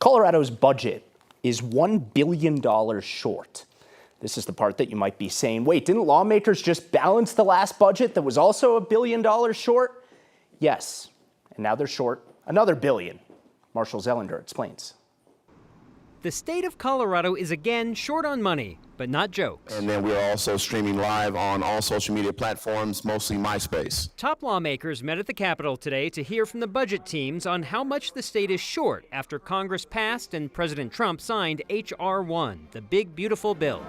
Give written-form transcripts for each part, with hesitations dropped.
Colorado's budget is $1 billion short. This is the part that you might be saying, wait, didn't lawmakers just balance the last budget that was also $1 billion short? Yes, and now they're short another billion. Marshall Zellender explains. The state of Colorado is again short on money, but not jokes. And then we're also streaming live on all social media platforms, mostly MySpace. Top lawmakers met at the Capitol today to hear from the budget teams on how much the state is short after Congress passed and President Trump signed H.R. 1, the big, beautiful bill.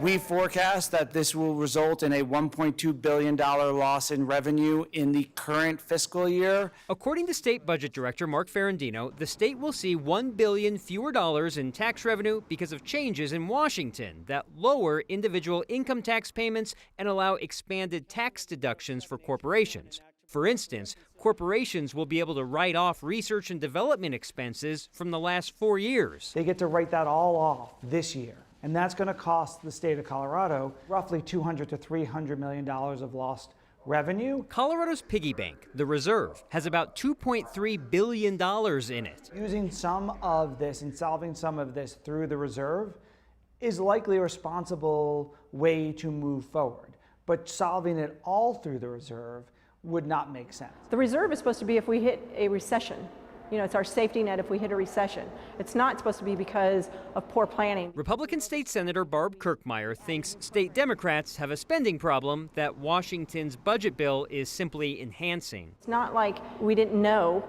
We forecast that this will result in a $1.2 billion loss in revenue in the current fiscal year. According to State Budget Director Mark Ferrandino, the state will see $1 billion fewer dollars in tax revenue because of changes in Washington that lower individual income tax payments and allow expanded tax deductions for corporations. For instance, corporations will be able to write off research and development expenses from the last 4 years. They get to write that all off this year. And that's going to cost the state of Colorado roughly $200 to $300 million of lost revenue. Colorado's piggy bank, the Reserve, has about $2.3 billion in it. Using some of this and solving some of this through the Reserve is likely a responsible way to move forward. But solving it all through the Reserve would not make sense. The Reserve is supposed to be if we hit a recession. You know, it's our safety net if we hit a recession. It's not supposed to be because of poor planning. Republican State Senator Barb Kirkmeyer thinks state Democrats have a spending problem that Washington's budget bill is simply enhancing. It's not like we didn't know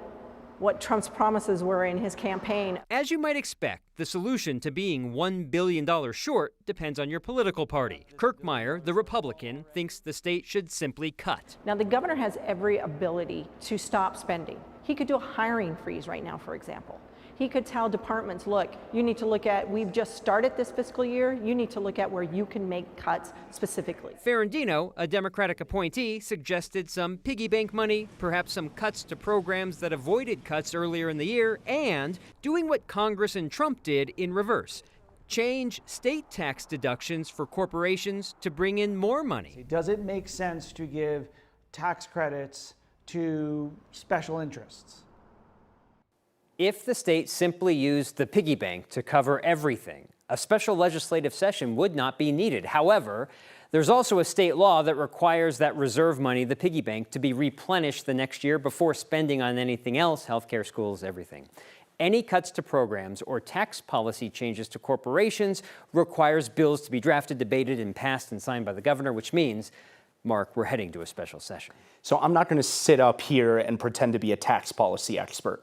what Trump's promises were in his campaign. As you might expect, the solution to being $1 billion short depends on your political party. Kirkmeyer, the Republican, thinks the state should simply cut. Now, the governor has every ability to stop spending. He could do a hiring freeze right now, for example. He could tell departments, look, you need to look at, we've just started this fiscal year, you need to look at where you can make cuts specifically. Ferrandino, a Democratic appointee, suggested some piggy bank money, perhaps some cuts to programs that avoided cuts earlier in the year, and doing what Congress and Trump did in reverse. Change state tax deductions for corporations to bring in more money. Does it make sense to give tax credits to special interests? If the state simply used the piggy bank to cover everything, a special legislative session would not be needed. However, there's also a state law that requires that reserve money, the piggy bank, to be replenished the next year before spending on anything else, healthcare, schools, everything. Any cuts to programs or tax policy changes to corporations requires bills to be drafted, debated, and passed and signed by the governor, which means, Mark, we're heading to a special session. So I'm not going to sit up here and pretend to be a tax policy expert.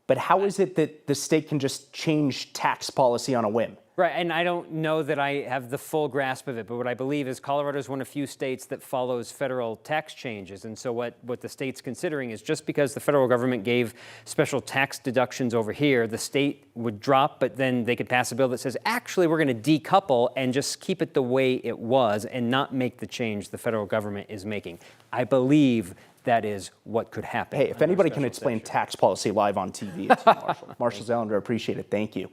But how is it that the state can just change tax policy on a whim? Right, and I don't know that I have the full grasp of it, but what I believe is Colorado is one of few states that follows federal tax changes. And so what the state's considering is just because the federal government gave special tax deductions over here, the state would drop, but then they could pass a bill that says, actually, we're going to decouple and just keep it the way it was and not make the change the federal government is making. I believe that is what could happen. Hey, if anybody can explain tax policy live on TV, it's you, Marshall. Marshall Zellender, appreciate it. Thank you.